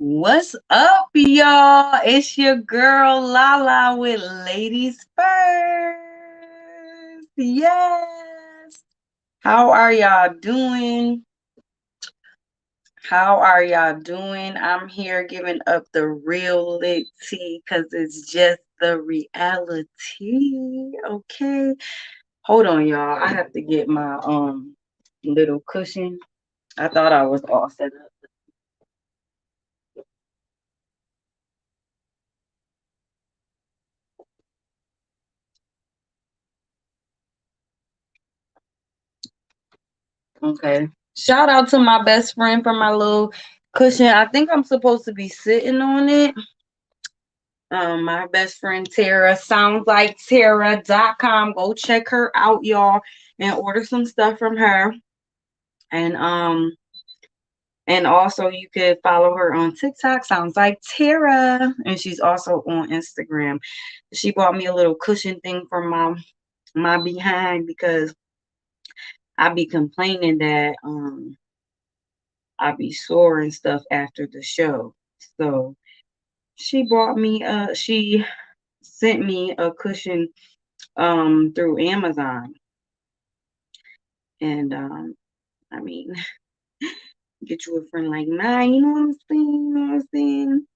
What's up, y'all? It's your girl Lala with Ladies First. Yes. How are y'all doing? How are y'all doing? I'm here giving up the real lit tea because it's just the reality. Okay. Hold on, y'all. I have to get my little cushion. I thought I was all set up. Okay. Shout out to my best friend for my little cushion. I think I'm supposed to be sitting on it. My best friend Tara, soundslikeTara.com. Go check her out, y'all, and order some stuff from her. And also you could follow her on TikTok, sounds like Tara. And she's also on Instagram. She bought me a little cushion thing for my behind because I be complaining that I be sore and stuff after the show. So she sent me a cushion through Amazon. And I mean, get you a friend like mine, you know what I'm saying? You know what I'm saying?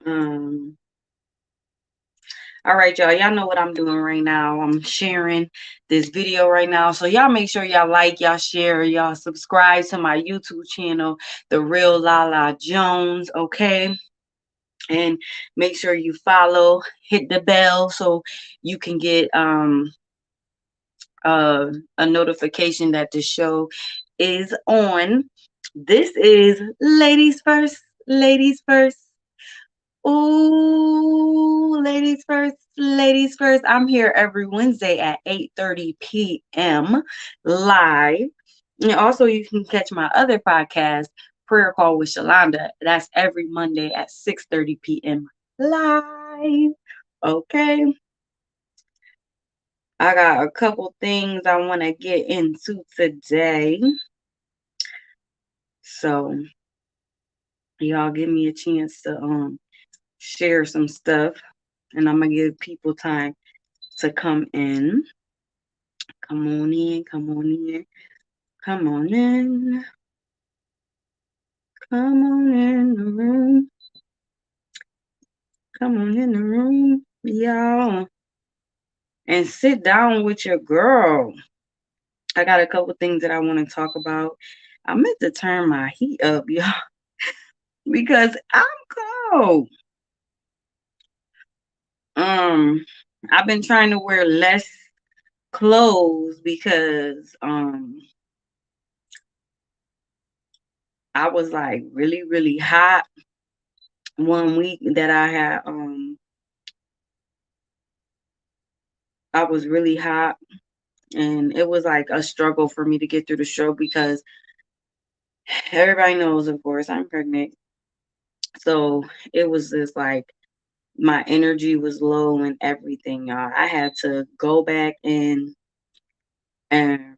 Um all right, y'all. Y'all know what I'm doing right now. I'm sharing this video right now. So y'all make sure y'all like, y'all share, y'all subscribe to my YouTube channel, The Real Lala Jones, okay? And make sure you follow, hit the bell so you can get a notification that the show is on. This is Ladies First, Ladies First. Ooh, ladies first, ladies first. I'm here every Wednesday at 8:30 p.m. live. And also you can catch my other podcast, Prayer Call with Shalonda. That's every Monday at 6:30 p.m. live. Okay. I got a couple things I want to get into today. So y'all give me a chance to share some stuff, and I'm gonna give people time to come in. Come on in, come on in, come on in, come on in the room, come on in the room, y'all, and sit down with your girl. I got a couple things that I want to talk about. I meant to turn my heat up, y'all, because I'm cold. Um, I've been trying to wear less clothes because I was like really, really hot one week that I was really hot, and it was like a struggle for me to get through the show because everybody knows, of course, I'm pregnant. So it was just like my energy was low and everything, y'all. I had to go back in and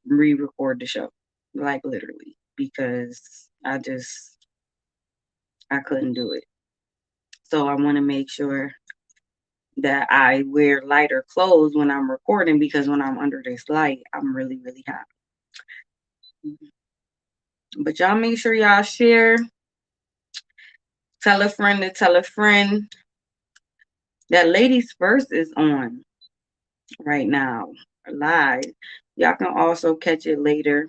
re-record the show, like literally, because I couldn't do it. So I want to make sure that I wear lighter clothes when I'm recording because when I'm under this light, I'm really, really hot. But y'all make sure y'all share, tell a friend to tell a friend that Ladies First is on right now, live. Y'all can also catch it later.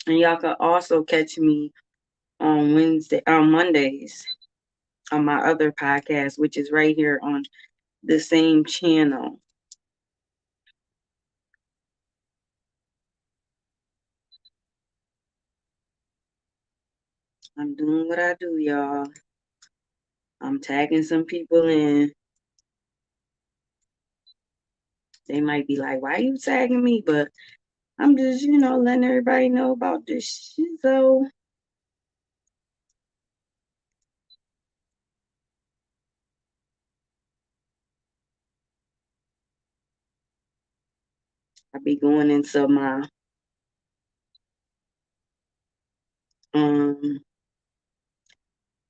And y'all can also catch me on Mondays on my other podcast, which is right here on the same channel. I'm doing what I do, y'all. I'm tagging some people in. They might be like, why are you tagging me? But I'm just, letting everybody know about this shit. So I be going into my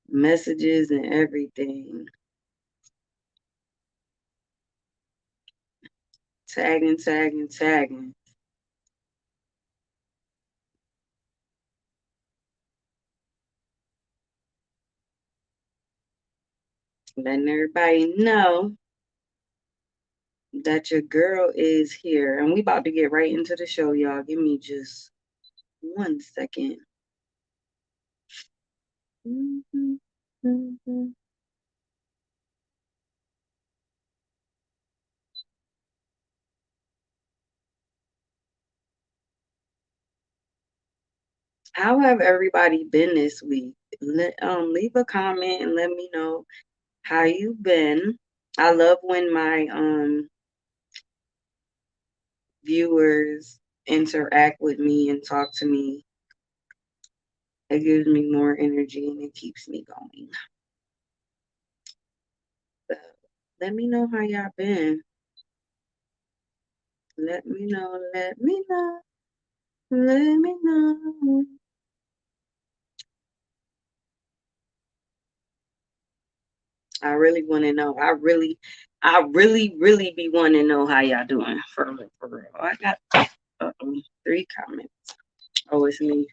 messages and everything. Tagging, tagging, tagging. Letting everybody know that your girl is here. And we about to get right into the show, y'all. Give me just 1 second. Mm-hmm. Mm-hmm. How have everybody been this week? Leave a comment and let me know how you've been. I love when my viewers interact with me and talk to me. It gives me more energy and it keeps me going. So let me know how y'all been. Let me know, let me know, let me know. I really want to know. I really be wanting to know how y'all doing for real, for real. I got 3 comments. Oh, it's me.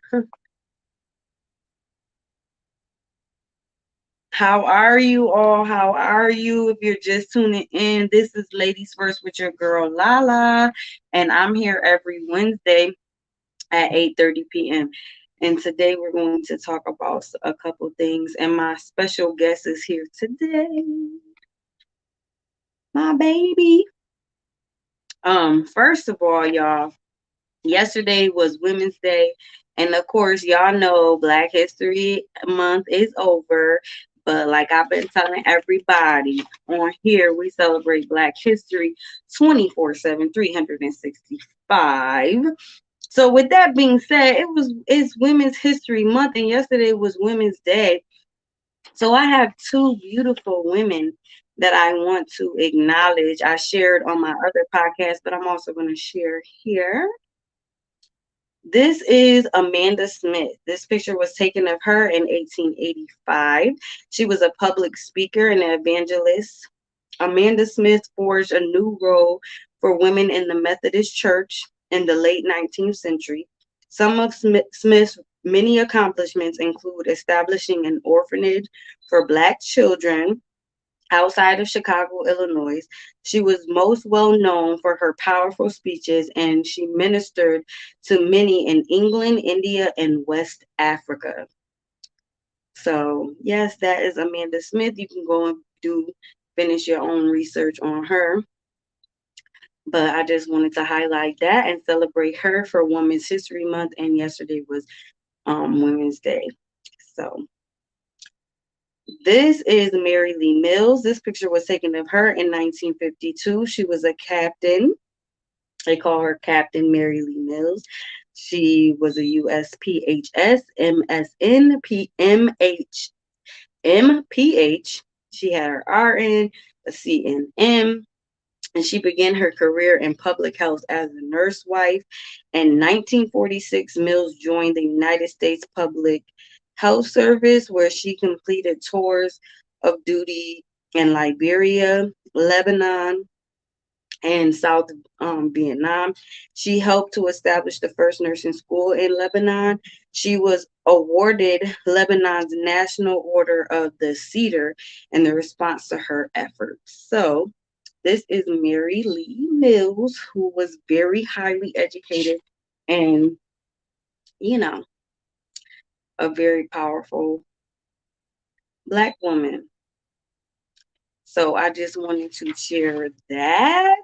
How are you all? How are you? If you're just tuning in, this is Ladies First with your girl Lala, and I'm here every Wednesday at 8:30 p.m. And today we're going to talk about a couple things, and my special guest is here today, my baby. First of all, y'all, yesterday was Women's Day, and of course, y'all know Black History Month is over. But like I've been telling everybody on here, we celebrate Black History 24/7, 365. So with that being said, it's Women's History Month, and yesterday was Women's Day. So I have 2 beautiful women that I want to acknowledge. I shared on my other podcast, but I'm also going to share here. This is Amanda Smith. This picture was taken of her in 1885. She was a public speaker and an evangelist. Amanda Smith forged a new role for women in the Methodist Church in the late 19th century. Some of Smith's many accomplishments include establishing an orphanage for Black children outside of Chicago, Illinois. She was most well known for her powerful speeches, and she ministered to many in England, India, and West Africa. So, yes, that is Amanda Smith. You can go and finish your own research on her. But I just wanted to highlight that and celebrate her for Women's History Month. And yesterday was Women's Day. So this is Mary Lee Mills. This picture was taken of her in 1952. She was a captain. They call her Captain Mary Lee Mills. She was a USPHS, MSN, MPH. She had her RN, a CNM, and she began her career in public health as a nurse wife. In 1946, Mills joined the United States Public Health Service, where she completed tours of duty in Liberia, Lebanon, and South Vietnam. She helped to establish the first nursing school in Lebanon. She was awarded Lebanon's National Order of the Cedar in the response to her efforts. So this is Mary Lee Mills, who was very highly educated and, you know, a very powerful Black woman. So I just wanted to share that.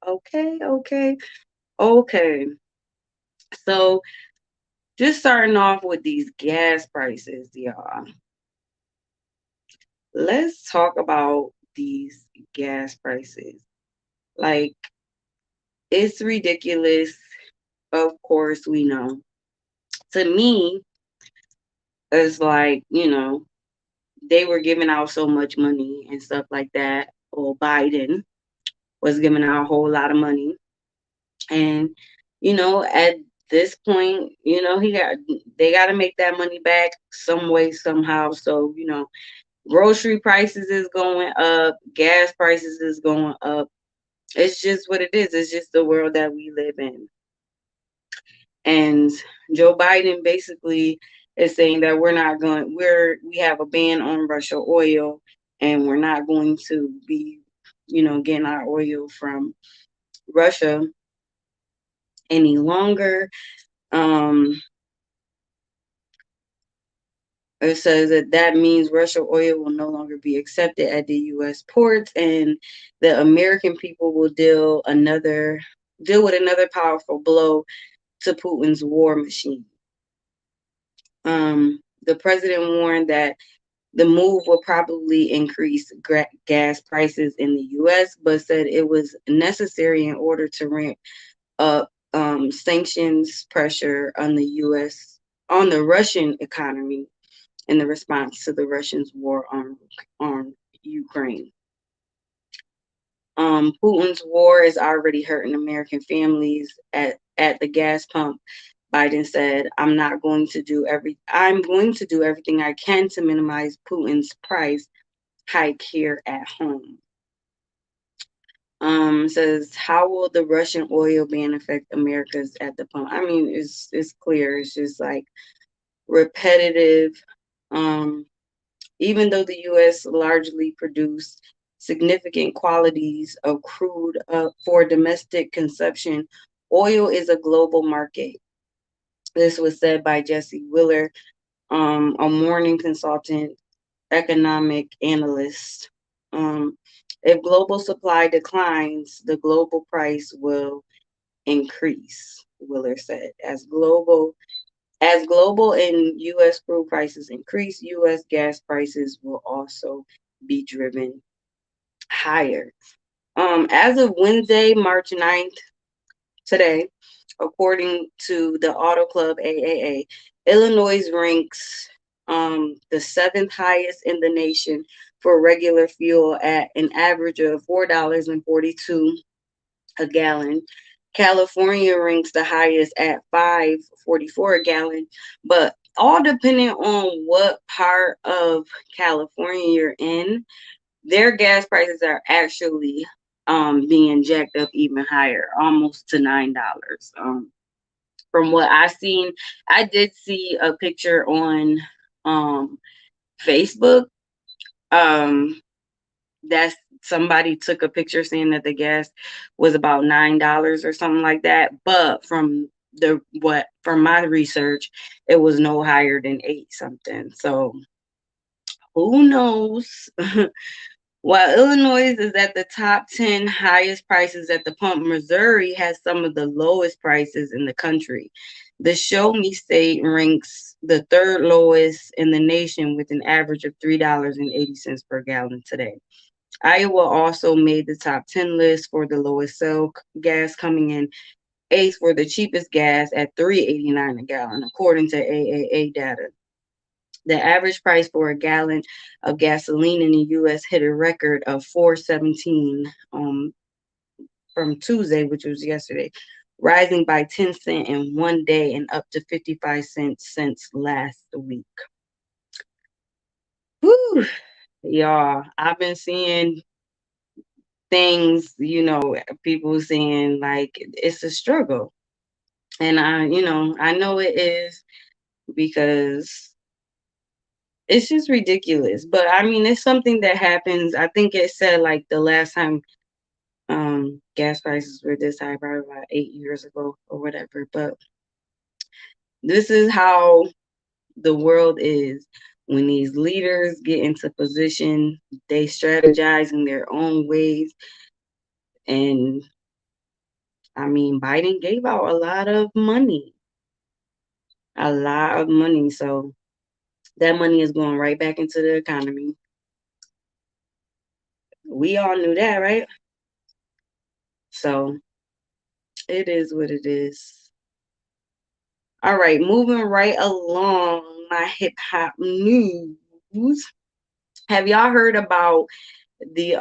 Okay. So just starting off with these gas prices, y'all. Let's talk about these gas prices. Like, it's ridiculous. Of course, we know. To me, it's like, they were giving out so much money and stuff like that. Or Biden was giving out a whole lot of money. And, at this point, they got to make that money back some way, somehow. So, grocery prices is going up, gas prices is going up. It's just what it is. It's just the world that we live in. And Joe Biden basically is saying that we have a ban on Russia oil, and we're not going to be, getting our oil from Russia any longer. Um, it says that means Russian oil will no longer be accepted at the U.S. ports, and the American people will deal with another powerful blow to Putin's war machine. The president warned that the move will probably increase gas prices in the U.S., but said it was necessary in order to ramp up sanctions pressure on the Russian economy in the response to the Russians' war on Ukraine. Putin's war is already hurting American families at the gas pump. Biden said, I'm going to do everything I can to minimize Putin's price hike here at home. Says, how will the Russian oil ban affect America's at the pump? I mean, it's clear. It's just like repetitive. Even though the U.S. largely produced significant quantities of crude for domestic consumption, oil is a global market. This was said by Jesse Willer, a Morning Consultant economic analyst. If global supply declines, the global price will increase, Willer said. As global and U.S. crude prices increase, U.S. gas prices will also be driven higher. As of Wednesday, March 9th, today, according to the Auto Club AAA, Illinois ranks the seventh highest in the nation for regular fuel at an average of $4.42 a gallon. California ranks the highest at $5.44 a gallon, but all depending on what part of California you're in, their gas prices are actually being jacked up even higher, almost to $9. From what I've seen, I did see a picture on Facebook. That's somebody took a picture saying that the gas was about $9 or something like that. But from my research, it was no higher than 8 something. So who knows? While Illinois is at the top 10 highest prices at the pump, Missouri has some of the lowest prices in the country. The Show Me State ranks the third lowest in the nation with an average of $3.80 per gallon today. Iowa also made the top 10 list for the lowest sale gas, coming in eighth for the cheapest gas at $3.89 a gallon, according to AAA data. The average price for a gallon of gasoline in the U.S. hit a record of $4.17 from Tuesday, which was yesterday, rising by 10 cents in one day and up to 55 cents since last week. Whew, y'all, I've been seeing things, people saying like it's a struggle. And I know it is, because it's just ridiculous. But I mean, it's something that happens. I think it said like the last time gas prices were this high, probably about 8 years ago or whatever. But this is how the world is. When these leaders get into position, they strategize in their own ways. And I mean, Biden gave out a lot of money. A lot of money. So that money is going right back into the economy. We all knew that, right? So it is what it is. All right, moving right along, my hip hop news. Have y'all heard about the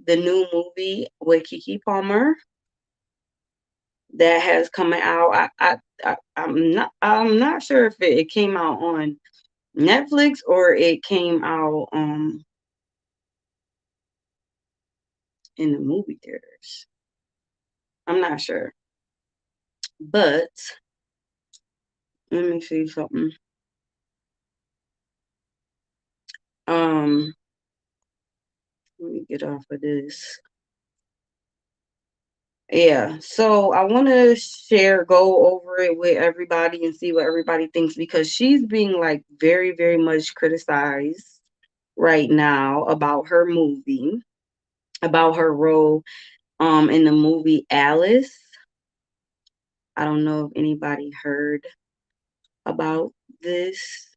new movie with Keke Palmer that has coming out? I'm not sure if it came out on Netflix or it came out in the movie theaters. I'm not sure. But let me see something. Um, let me get off of this. Yeah, so I want to go over it with everybody and see what everybody thinks because she's being like very, very much criticized right now about her movie, about her role in the movie Alice. I don't know if anybody heard about this,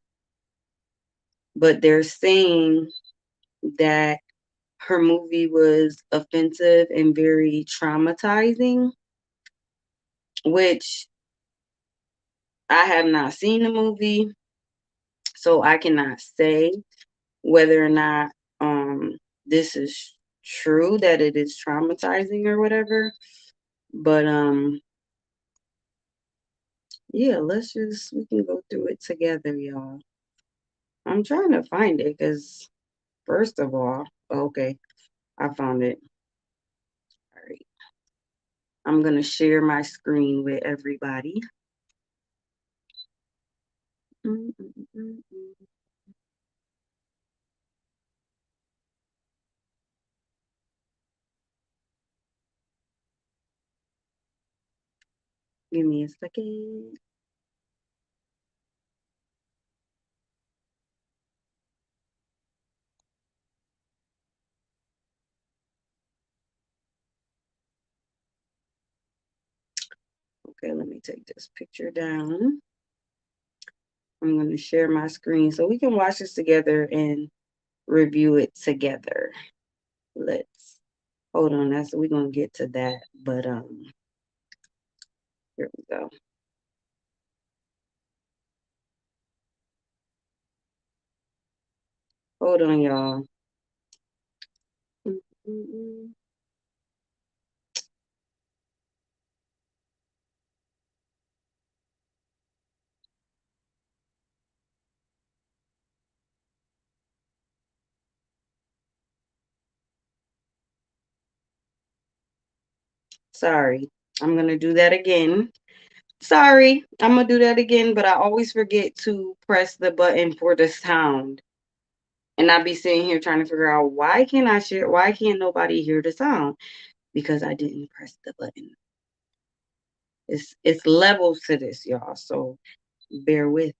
but they're saying that her movie was offensive and very traumatizing, which I have not seen the movie, so I cannot say whether or not this is true that it is traumatizing or whatever. But yeah, we can go through it together, y'all. I'm trying to find it because first of all, okay, I found it. All right. I'm gonna share my screen with everybody. Mm, mm, mm, mm. Give me a second. Okay, let me take this picture down. I'm going to share my screen so we can watch this together and review it together. Let's hold on. We're going to get to that, but here we go. Hold on, y'all. Mm-mm-mm. Sorry. I'm going to do that again. Sorry. I'm going to do that again, but I always forget to press the button for the sound. And I be sitting here trying to figure out why can't nobody hear the sound? Because I didn't press the button. It's levels to this, y'all. So bear with.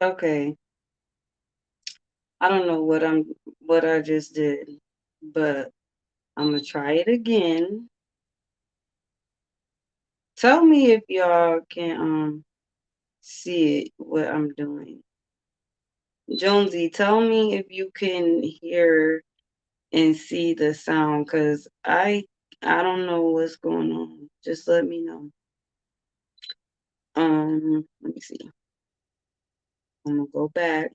Okay. I don't know what I just did, but I'm gonna try it again. Tell me if y'all can see it what I'm doing. Jonesy, tell me if you can hear and see the sound because I don't know what's going on. Just let me know. Let me see. I'm gonna go back.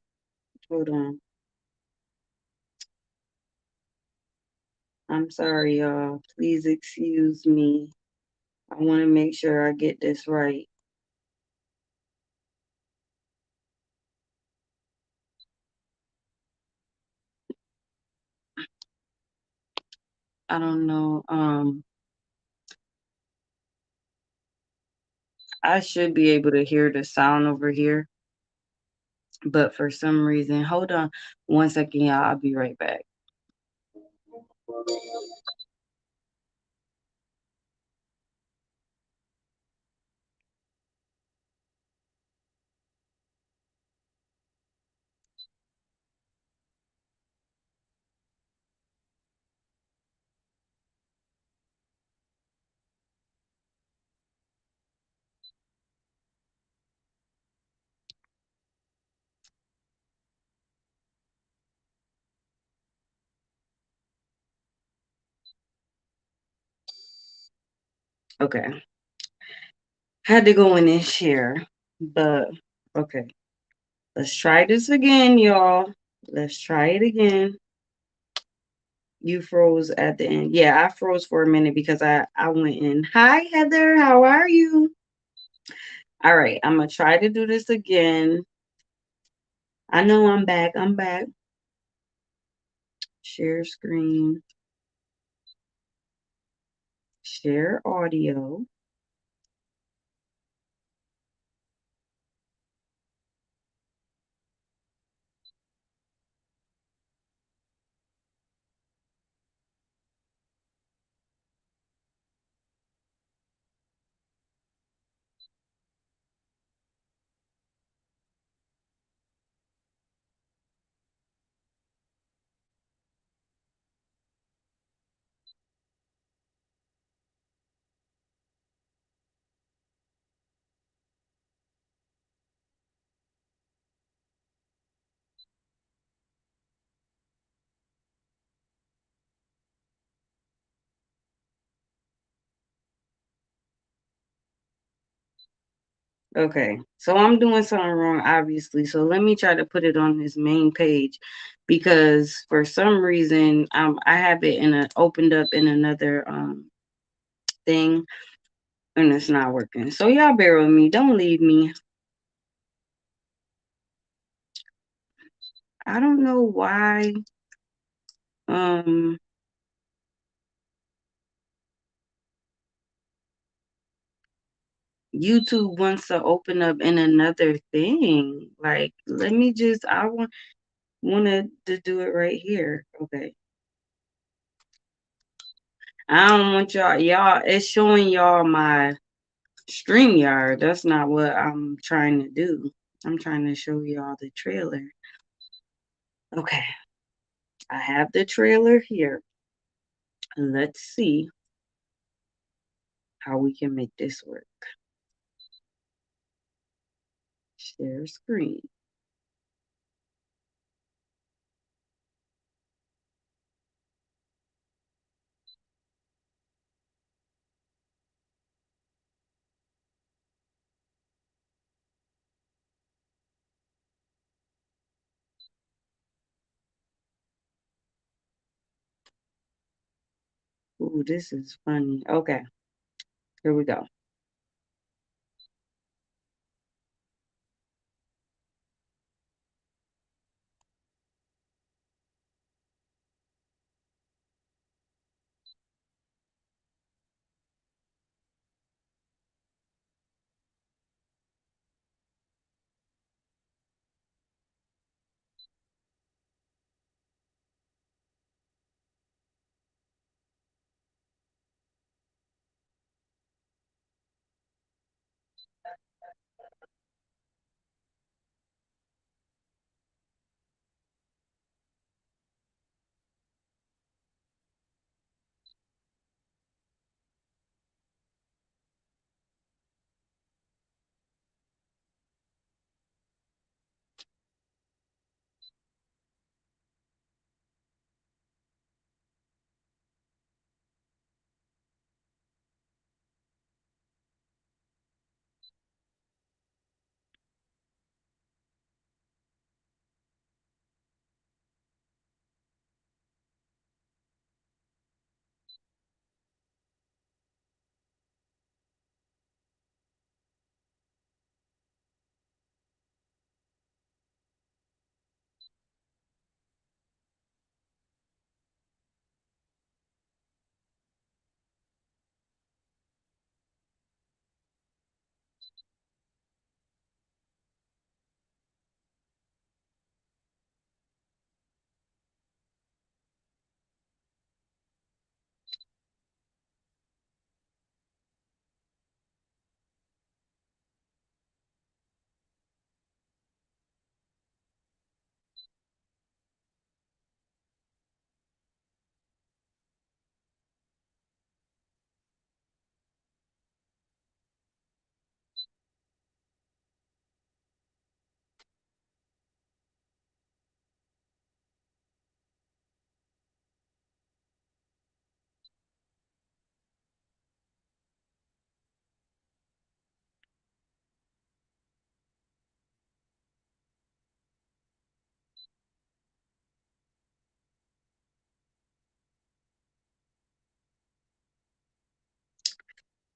Hold on. I'm sorry, y'all. Please excuse me. I want to make sure I get this right. I don't know. I should be able to hear the sound over here, but for some reason, hold on 1 second, y'all. I'll be right back. Okay. Had to go in and share, but okay. Let's try this again, y'all. Let's try it again. You froze at the end. Yeah, I froze for a minute because I went in. Hi, Heather. How are you? All right, I'm gonna try to do this again. I know I'm back. I'm back. Share screen. Share audio. Okay, so I'm doing something wrong, obviously. So let me try to put it on this main page because for some reason I have it in a opened up in another thing and it's not working. So y'all bear with me. Don't leave me. I don't know why um YouTube wants to open up in another thing. Like, let me just I wanted to do it right here. Okay. I don't want y'all it's showing y'all my StreamYard. That's not what I'm trying to do. I'm trying to show y'all the trailer. Okay. I have the trailer here. Let's see how we can make this work. Share screen. Ooh, this is funny. Okay. Here we go.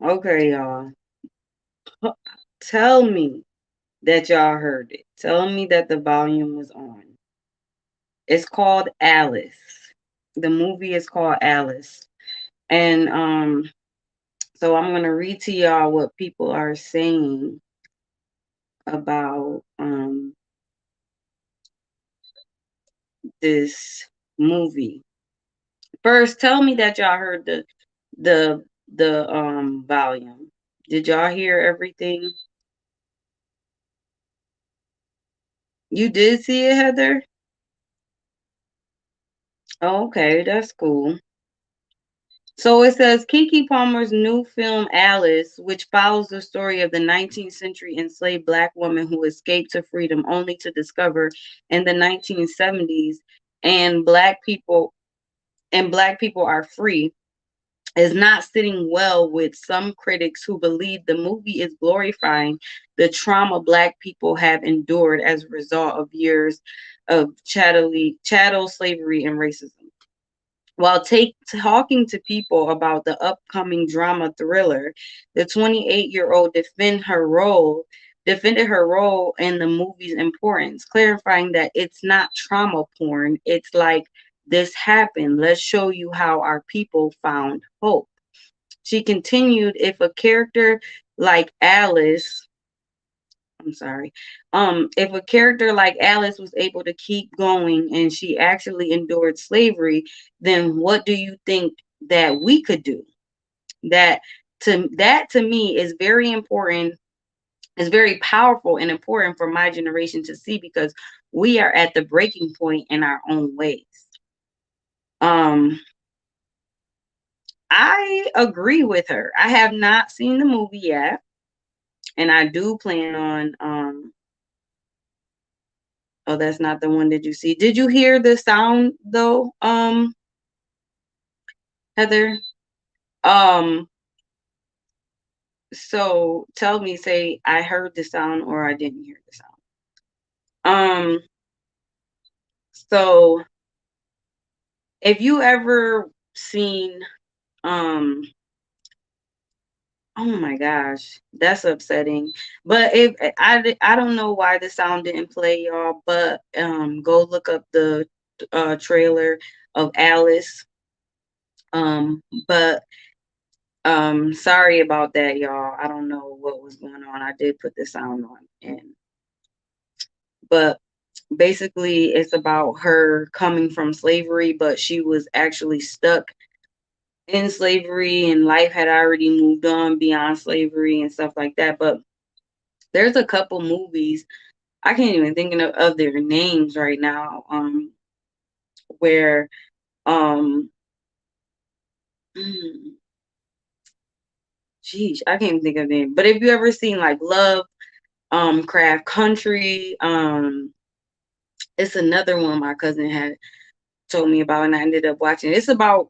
Okay, y'all. Tell me that y'all heard it. Tell me that the volume was on. It's called Alice. The movie is called Alice. And so I'm gonna read to y'all what people are saying about this movie. First, tell me that y'all heard the the volume. Did y'all hear everything? You did see it, Heather? Oh, okay, that's cool. So it says Kiki Palmer's new film Alice, which follows the story of the 19th century enslaved Black woman who escaped to freedom only to discover in the 1970s and Black people are free, is not sitting well with some critics who believe the movie is glorifying the trauma Black people have endured as a result of years of chattel slavery and racism. While talking to people about the upcoming drama thriller, the 28-year-old defended her role and the movie's importance, clarifying that it's not trauma porn. It's like, this happened. Let's show you how our people found hope. She continued, I'm sorry. If a character like Alice was able to keep going and she actually endured slavery, then what do you think that we could do? That to me is very important. Is very powerful and important for my generation to see because we are at the breaking point in our own ways. Um, I agree with her. I have not seen the movie yet, and I do plan on oh, that's not the one. Did you see? Did you hear the sound though, Heather? Um, so tell me, say I heard the sound or I didn't hear the sound. So if you ever seen um oh my gosh, that's upsetting. But if I don't know why the sound didn't play, y'all, but go look up the trailer of Alice. But sorry about that, y'all. I don't know what was going on. I did put the sound on, and but basically it's about her coming from slavery, but she was actually stuck in slavery and life had already moved on beyond slavery and stuff like that. But there's a couple movies, I can't even think of their names right now, where um geez, I can't even think of them. But if you ever seen like Love, Craft Country, it's another one my cousin had told me about and I ended up watching. It's about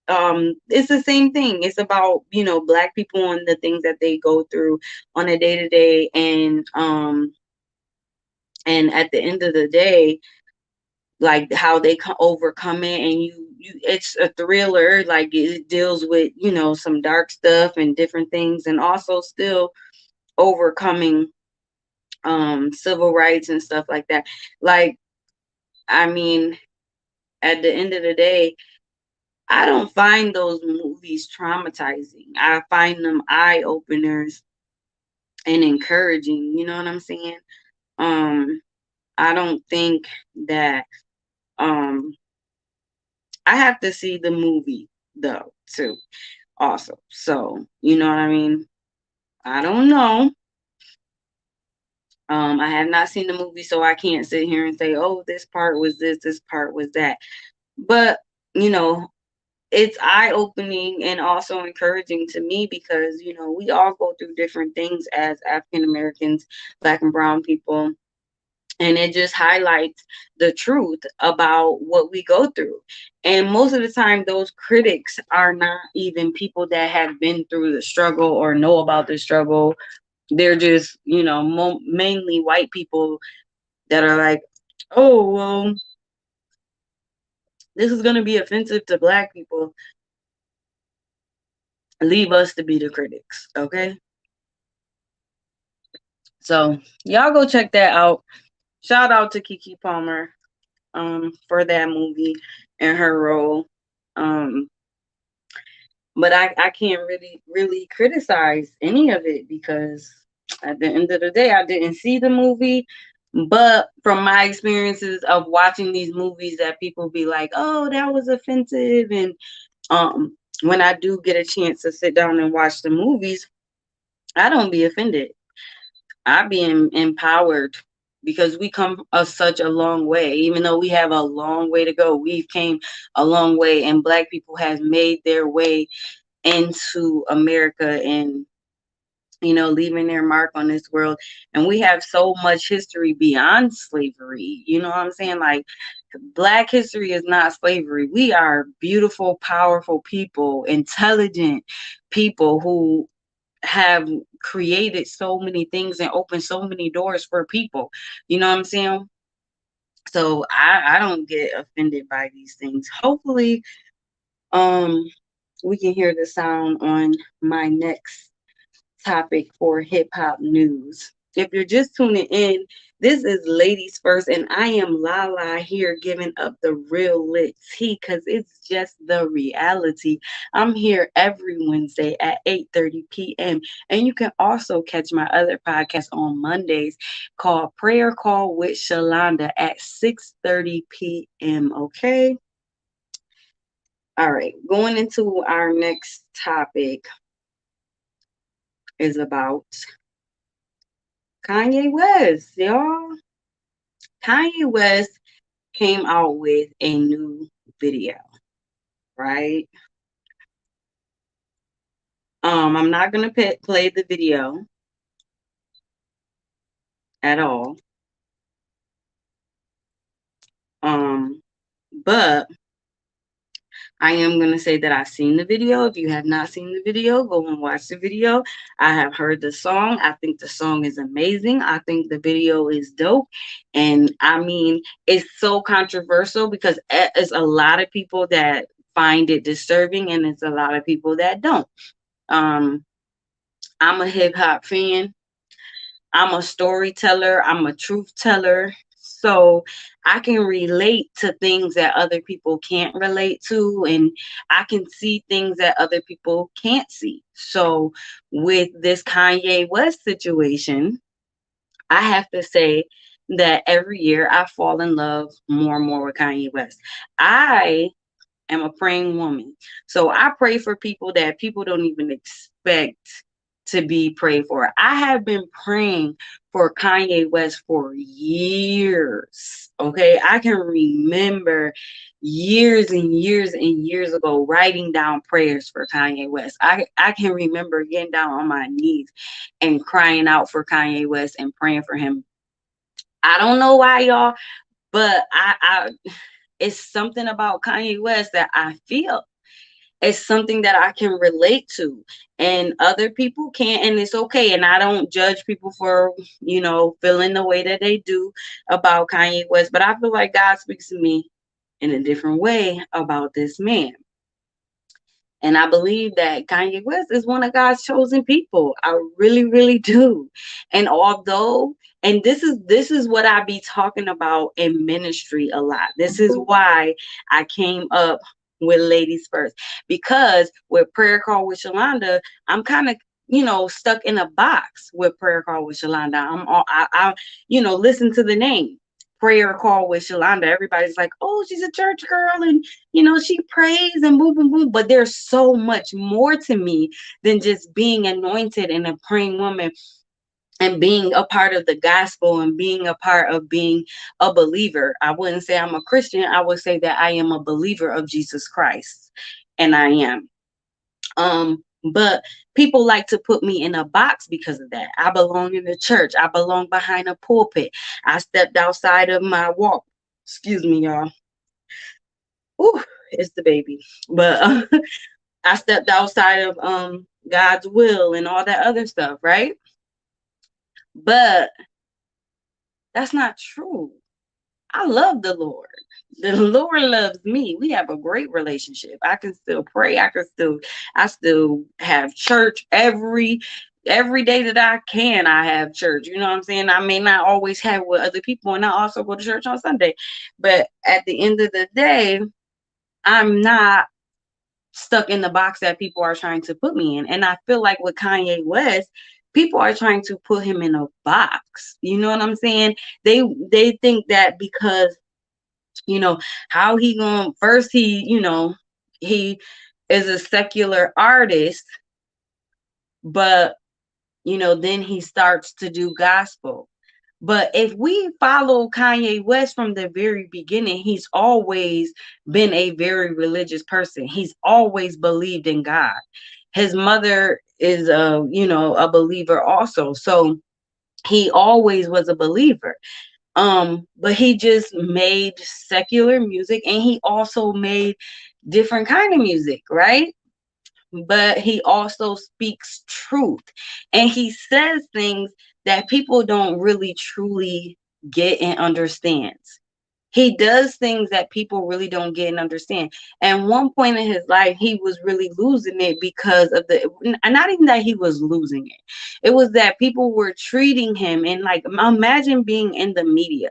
it's the same thing. It's about, Black people and the things that they go through on a day to day, and at the end of the day, like how they overcome it, and it's a thriller, like it deals with, some dark stuff and different things, and also still overcoming civil rights and stuff like that. Like, I mean, at the end of the day, I don't find those movies traumatizing. I find them eye openers and encouraging. You know what I'm saying? Um, I don't think that um I have to see the movie though too, also. So, you know what I mean? I don't know. I have not seen the movie, so I can't sit here and say, oh, this part was this part was that. But, you know, it's eye-opening and also encouraging to me because, we all go through different things as African Americans, Black and brown people, and it just highlights the truth about what we go through. And most of the time those critics are not even people that have been through the struggle or know about the struggle. They're just, mainly white people that are like, oh, well, this is going to be offensive to Black people. leave us to be the critics. Okay. So y'all go check that out. Shout out to Keke Palmer for that movie and her role. Um but I can't really criticize any of it because at the end of the day I didn't see the movie. But from my experiences of watching these movies that people be like, oh, that was offensive, and when I do get a chance to sit down and watch the movies, I don't be offended. I be empowered because we come such a long way. Even though we have a long way to go, we've came a long way, and Black people have made their way into America and leaving their mark on this world. And we have so much history beyond slavery. You know what I'm saying? Like, Black history is not slavery. We are beautiful, powerful people, intelligent people who have created so many things and opened so many doors for people. You know what I'm saying? So I don't get offended by these things. Hopefully, um, we can hear the sound on my next topic for hip hop news. If you're just tuning in, this is Ladies First, and I am Lala here giving up the real lit tea because it's just the reality. I'm here every Wednesday at 8:30 p.m. And you can also catch my other podcast on Mondays called Prayer Call with Shalonda at 6:30 p.m. Okay? All right, going into our next topic is about Kanye West, y'all. Kanye West came out with a new video, right? I'm not gonna play the video at all. But I am going to say that I've seen the video. If you have not seen the video, go and watch the video. I have heard the song. I think the song is amazing. I think the video is dope. And I mean, it's so controversial because it's a lot of people that find it disturbing and it's a lot of people that don't. Um, I'm a hip hop fan. I'm a storyteller. I'm a truth teller. So I can relate to things that other people can't relate to, and I can see things that other people can't see. So with this Kanye West situation, I have to say that every year I fall in love more and more with Kanye West. I am a praying woman. So I pray for people that people don't even expect to be prayed for. I have been praying for Kanye West for years. Okay. I can remember years and years and years ago writing down prayers for Kanye West. I can remember getting down on my knees and crying out for Kanye West and praying for him. I don't know why, y'all, but I it's something about Kanye West that I feel. It's something that I can relate to, and other people can't, and it's okay. And I don't judge people for, feeling the way that they do about Kanye West, but I feel like God speaks to me in a different way about this man. And I believe that Kanye West is one of God's chosen people. I really, really do. And although, and this is what I be talking about in ministry a lot. This is why I came up with Ladies First. Because with Prayer Call with Shalonda, I'm kind of stuck in a box with Prayer Call with Shalonda. I listen to the name. Prayer Call with Shalonda. Everybody's like, oh, she's a church girl, and she prays and boom, boom, boom. But there's so much more to me than just being anointed and a praying woman and being a part of the gospel and being a part of being a believer. I wouldn't say I'm a Christian. I would say that I am a believer of Jesus Christ. And I am. But people like to put me in a box because of that. I belong in the church. I belong behind a pulpit. I stepped outside of my walk. Excuse me, y'all. Ooh, it's the baby. But I stepped outside of God's will and all that other stuff, right? But that's not true. I love the Lord. The Lord loves me. We have a great relationship. I can still pray. I still have church every day that I can. I have church. You know what I'm saying? I may not always have with other people, and I also go to church on Sunday. But at the end of the day, I'm not stuck in the box that people are trying to put me in. And I feel like with Kanye West, people are trying to put him in a box. You know what I'm saying? They think that because, you know, how he going first he is a secular artist, but then he starts to do gospel. But if we follow Kanye West from the very beginning, he's always been a very religious person. He's always believed in God. His mother is a believer also. So he always was a believer. But he just made secular music, and he also made different kind of music, right? But he also speaks truth, and he says things that people don't really truly get and understand. He does things that people really don't get and understand. And one point in his life, he was really losing it because of not even that he was losing it. It was that people were treating him, and like, imagine being in the media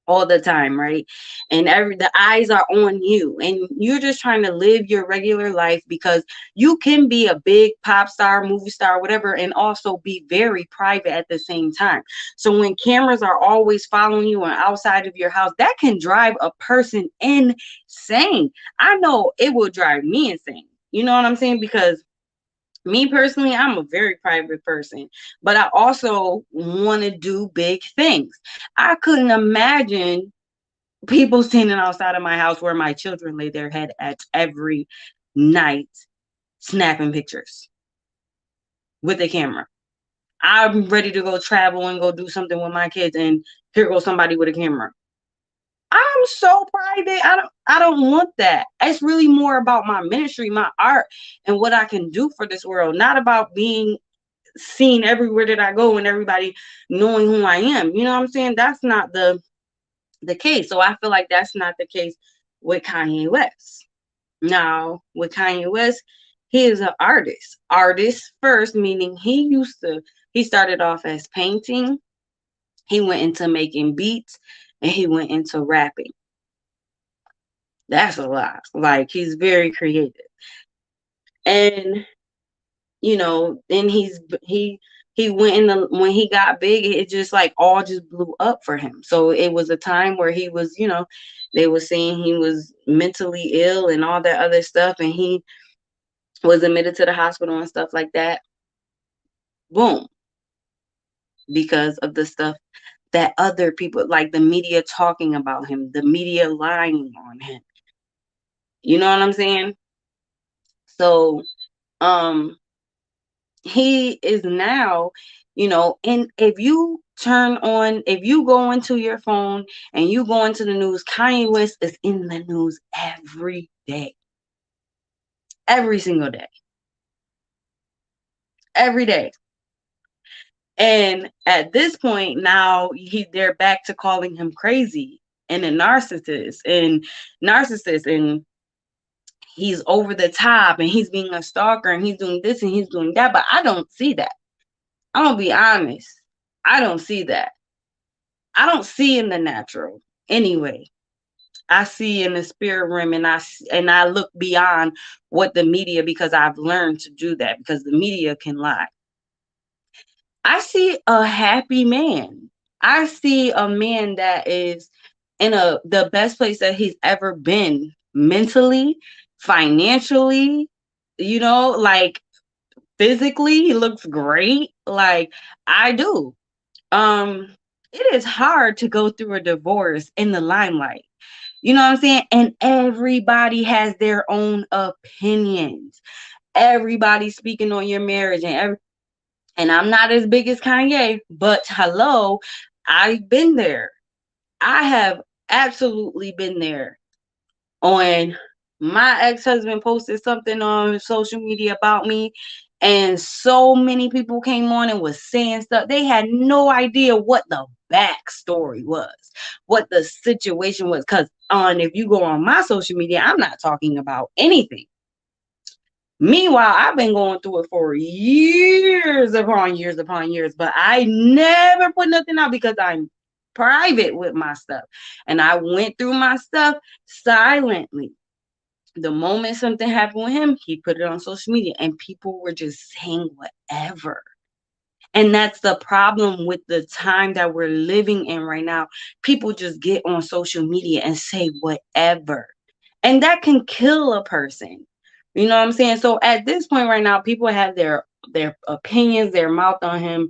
all the time, right? And the eyes are on you, and you're just trying to live your regular life, because you can be a big pop star, movie star, whatever, and also be very private at the same time. So when cameras are always following you and outside of your house, that can drive a person insane. I know it will drive me insane. You know what I'm saying? Because me personally, I'm a very private person, but I also want to do big things. I couldn't imagine people standing outside of my house where my children lay their head at every night, snapping pictures with a camera. I'm ready to go travel and go do something with my kids, and here goes somebody with a camera. I'm so private. I don't want that. It's really more about my ministry, my art, and what I can do for this world, not about being seen everywhere that I go and everybody knowing who I am. You know what I'm saying? That's not the case. So I feel like that's not the case with Kanye West. Now, with Kanye West, he is an artist. Artist first, meaning he started off as painting, he went into making beats, and he went into rapping. That's a lot. Like, he's very creative. And then he went in the when he got big, it just like all just blew up for him. So it was a time where he was, they were saying he was mentally ill and all that other stuff, and he was admitted to the hospital and stuff like that. Boom. Because of the stuff that other people, like the media, talking about him, the media lying on him. You know what I'm saying? So he is now, and if you go into your phone and you go into the news, Kanye West is in the news every day. Every single day. Every day. And at this point now, they're back to calling him crazy and a narcissist, and he's over the top, and he's being a stalker, and he's doing this and he's doing that. But I don't see that. I'm gonna be honest. I don't see that. I don't see in the natural anyway. I see in the spirit realm, and I look beyond what the media, because I've learned to do that, because the media can lie. I see a happy man. I see a man that is in the best place that he's ever been, mentally, financially, like physically, he looks great. Like, I do. It is hard to go through a divorce in the limelight. You know what I'm saying? And everybody has their own opinions. Everybody's speaking on your marriage, and I'm not as big as Kanye, but hello, I've been there. I have absolutely been there. On my ex-husband posted something on social media about me, And so many people came on and was saying stuff. They had no idea what the backstory was, what the situation was. Because if you go on my social media, I'm not talking about anything. Meanwhile, I've been going through it for years upon years upon years, but I never put nothing out because I'm private with my stuff. And I went through my stuff silently. The moment something happened with him, he put it on social media and people were just saying whatever. And that's the problem with the time that we're living in right now. People just get on social media and say whatever. And that can kill a person. You know what I'm saying? So at this point right now, people have their opinions, their mouth on him,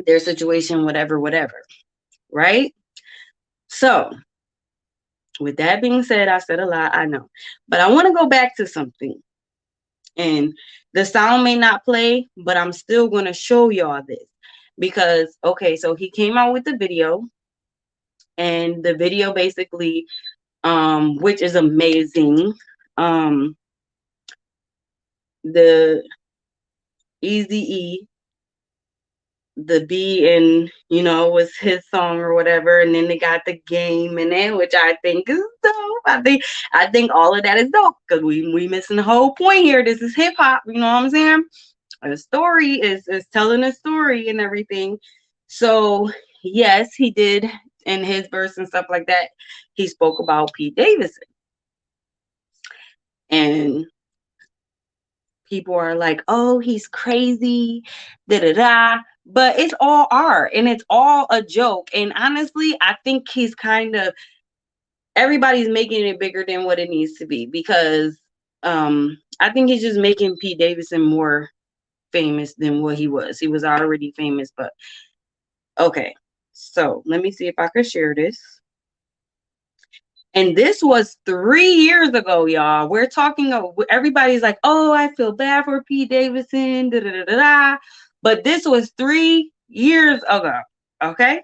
their situation, whatever, whatever. Right? So with that being said, I said a lot, I know. But I want to go back to something. And the sound may not play, but I'm still going to show y'all this. Because, okay, so he came out with the video. And the video basically, which is amazing, the Eazy-E, the B, and was his song or whatever, and then they got the game in it, which I think is dope. I think all of that is dope because we missing the whole point here. This is hip hop, you know what I'm saying? A story is telling a story and everything. So yes, he did in his verse and stuff like that. He spoke about Pete Davidson, and people are like, "Oh, he's crazy," da da da. But it's all art and it's all a joke. And honestly, I think he's kind of everybody's making it bigger than what it needs to be because I think he's just making Pete Davidson more famous than what he was. He was already famous, but okay. So let me see if I could share this. And this was 3 years ago, y'all. We're talking, everybody's like, oh, I feel bad for Pete Davidson, da da da da da. But this was 3 years ago, okay?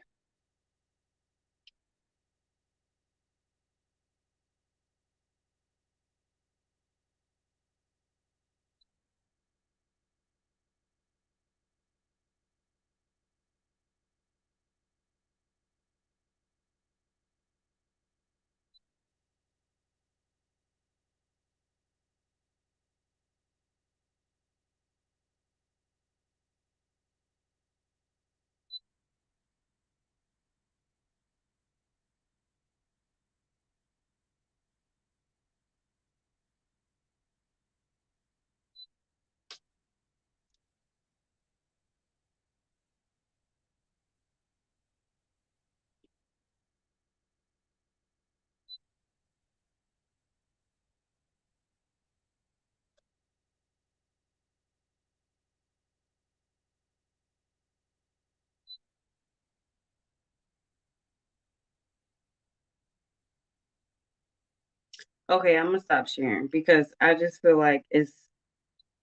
Okay, I'm gonna stop sharing because I just feel like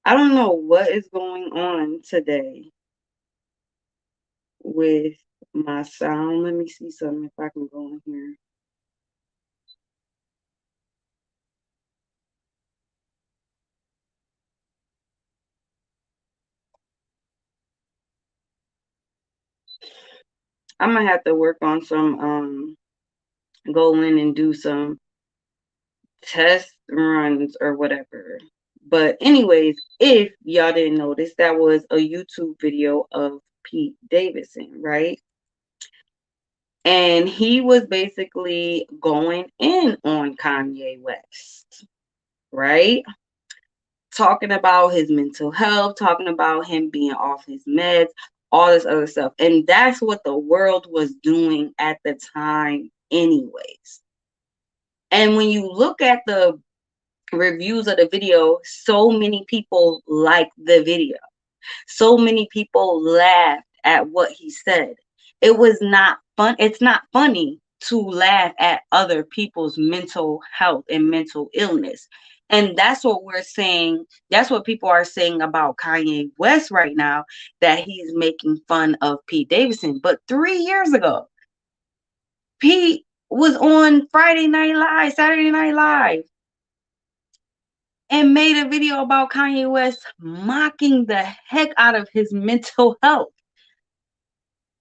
I don't know what is going on today with my sound. Let me see something if I can go in here. I'm gonna have to work on some go in and do some test runs or whatever. But anyways, if y'all didn't notice, that was a YouTube video of Pete Davidson, right? And he was basically going in on Kanye West, right? Talking about his mental health, talking about him being off his meds, all this other stuff. And that's what the world was doing at the time, anyways. And when you look at the reviews of the video, so many people liked the video. So many people laughed at what he said. It was not fun. It's not funny to laugh at other people's mental health and mental illness. And that's what we're saying. That's what people are saying about Kanye West right now, that he's making fun of Pete Davidson. But 3 years ago, Pete was on Friday Night Live, Saturday Night Live, and made a video about Kanye West mocking the heck out of his mental health.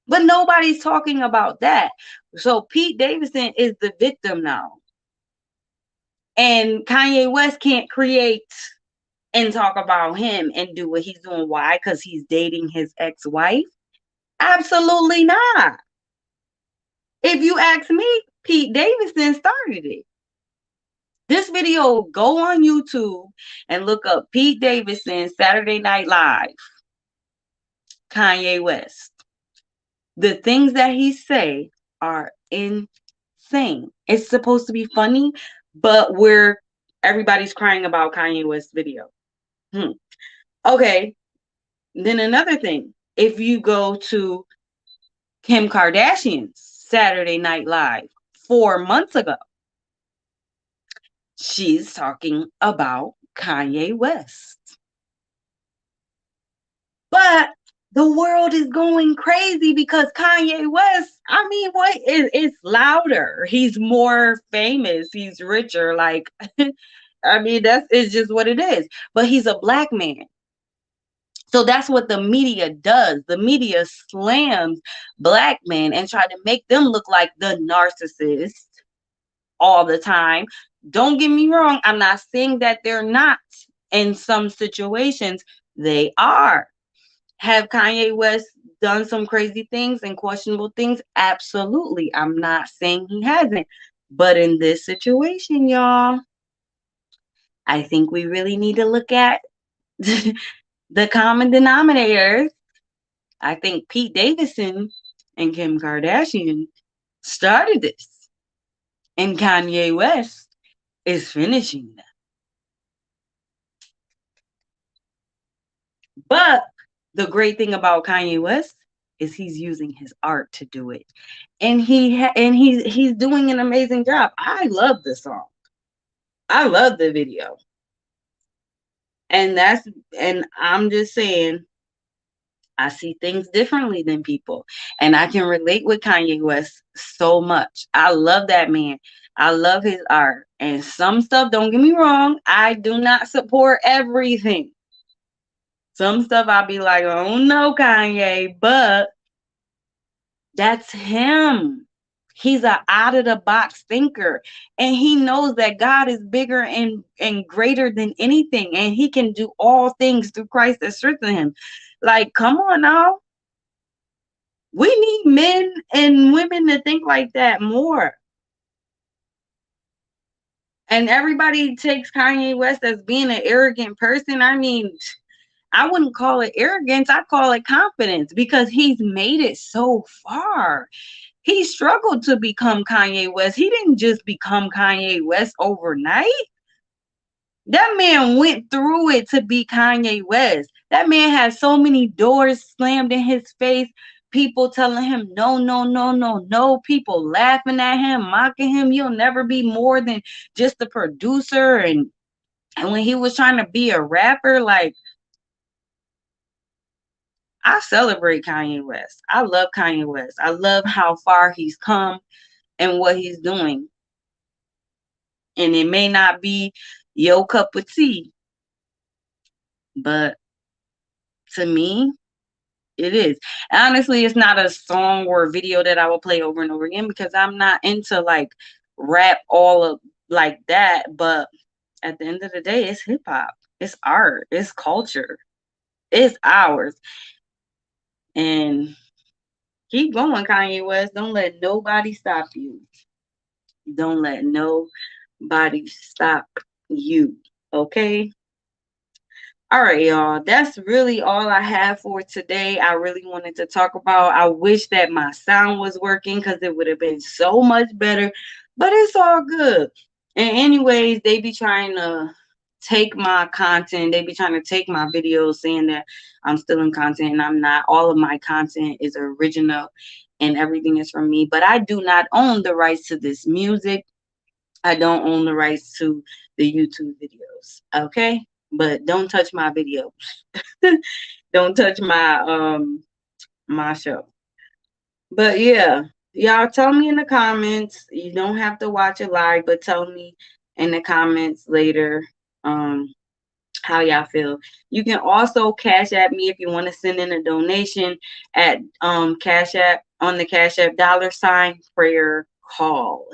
But nobody's talking about that. So Pete Davidson is the victim now. And Kanye West can't create and talk about him and do what he's doing. Why? Because he's dating his ex-wife? Absolutely not. If you ask me, Pete Davidson started it. This video, go on YouTube and look up Pete Davidson Saturday Night Live, Kanye West. The things that he say are insane. It's supposed to be funny, but everybody's crying about Kanye West's video. Okay. Then another thing, if you go to Kim Kardashian's Saturday Night Live 4 months ago, she's talking about Kanye West. But the world is going crazy because Kanye West, I mean, it's louder. He's more famous. He's richer. Like, I mean, it's just what it is. But he's a black man. So that's what the media does. The media slams black men and try to make them look like the narcissist all the time. Don't get me wrong. I'm not saying that they're not. In some situations, they are. Have Kanye West done some crazy things and questionable things? Absolutely. I'm not saying he hasn't. But in this situation, y'all, I think we really need to look at the common denominators. I think Pete Davidson and Kim Kardashian started this, and Kanye West is finishing them. But the great thing about Kanye West is he's using his art to do it, and he's doing an amazing job. I love the song. I love the video, and I'm just saying, I see things differently than people, and I can relate with Kanye West so much. I love that man. I love his art, and some stuff, don't get me wrong, I do not support everything. Some stuff I'll be like, oh no, Kanye, but that's him. He's an out of the box thinker, and he knows that God is bigger and greater than anything, and he can do all things through Christ that strengthens him. Like, come on now. We need men and women to think like that more. And everybody takes Kanye West as being an arrogant person. I mean, I wouldn't call it arrogance. I call it confidence, because he's made it so far. He struggled to become Kanye West. He didn't just become Kanye West overnight. That man went through it to be Kanye West. That man had so many doors slammed in his face. People telling him, no, no, no, no, no. People laughing at him, mocking him. You'll never be more than just a producer. And when he was trying to be a rapper, like, I celebrate Kanye West. I love Kanye West. I love how far he's come and what he's doing. And it may not be your cup of tea, but to me, it is. Honestly, it's not a song or a video that I will play over and over again, because I'm not into like rap all of like that. But at the end of the day, it's hip hop. It's art. It's culture. It's ours. And keep going, Kanye West. Don't let nobody stop you. Don't let nobody stop you. Okay? All right, y'all. That's really all I have for today. I really wanted to talk about. I wish that my sound was working, because it would have been so much better. But it's all good. And anyways, they be trying to take my content. They be trying to take my videos, saying that I'm still in content, and I'm not. All of my content is original and everything is from me. But I do not own the rights to this music. I don't own the rights to the YouTube videos. Okay? But don't touch my videos. Don't touch my show. But yeah, y'all tell me in the comments. You don't have to watch it live, but tell me in the comments later how y'all feel. You can also Cash App me if you want to send in a donation at Cash App, on the Cash App $ prayer call.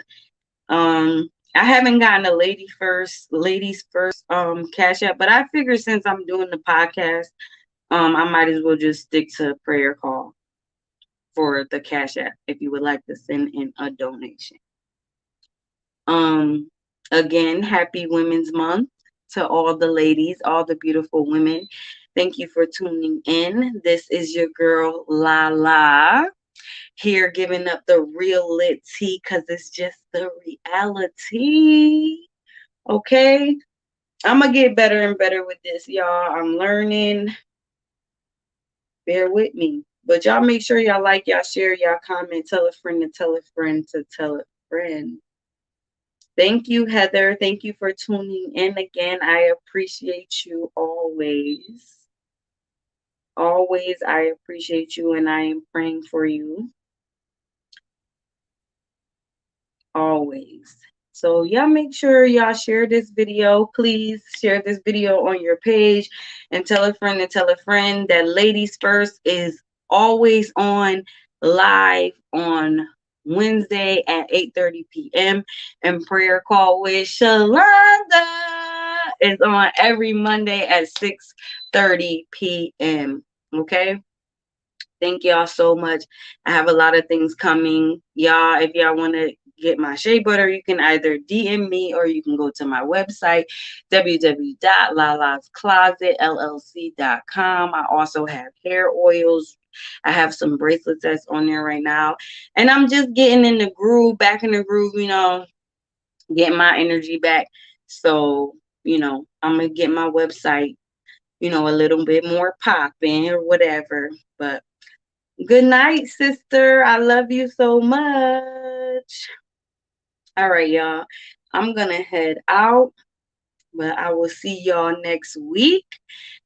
I haven't gotten a ladies first Cash App, but I figure since I'm doing the podcast, I might as well just stick to prayer call for the Cash App if you would like to send in a donation. Again, happy Women's Month to all the ladies, all the beautiful women. Thank you for tuning in. This is your girl Lala, here giving up the real lit tea because it's just the reality. Okay, I'm gonna get better and better with this, y'all. I'm learning. Bear with me. But y'all make sure y'all like, y'all share, y'all comment, tell a friend to tell a friend to tell a friend. Thank you, Heather. Thank you for tuning in again. I appreciate you always. Always, I appreciate you and I am praying for you. Always. So y'all make sure y'all share this video. Please share this video on your page and tell a friend and tell a friend that Ladies First is always on live on Wednesday at 8:30 p.m. and prayer call with Shalonda is on every Monday at 6:30 p.m. Okay. Thank y'all so much. I have a lot of things coming. Y'all, if y'all want to get my shea butter, you can either DM me or you can go to my website, www.lalasclosetllc.com. I also have hair oils. I have some bracelets that's on there right now. And I'm just getting in the groove, back in the groove, getting my energy back. So, I'm going to get my website, a little bit more popping or whatever. But good night, sister. I love you so much. All right, y'all. I'm going to head out, but I will see y'all next week.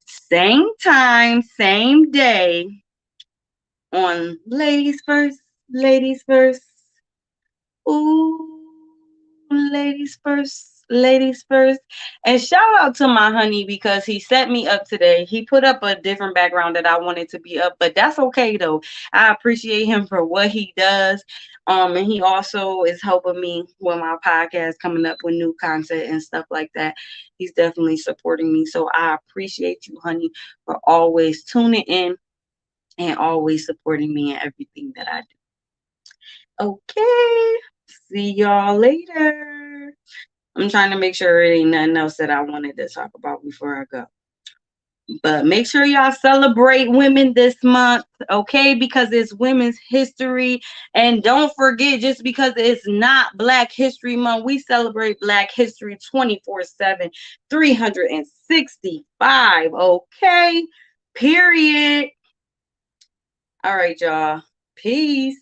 Same time, same day on Ladies First, Ladies First. Ooh, ladies first, ladies first. And shout out to my honey because he set me up today. He put up a different background that I wanted to be up, but that's okay though. I appreciate him for what he does. And he also is helping me with my podcast, coming up with new content and stuff like that. He's definitely supporting me. So I appreciate you, honey, for always tuning in and always supporting me in everything that I do. Okay. See y'all later. I'm trying to make sure there ain't nothing else that I wanted to talk about before I go. But make sure y'all celebrate women this month, okay? Because it's Women's History. And don't forget, just because it's not Black History Month, we celebrate Black History 24/7, 365, okay? Period. All right, y'all. Peace.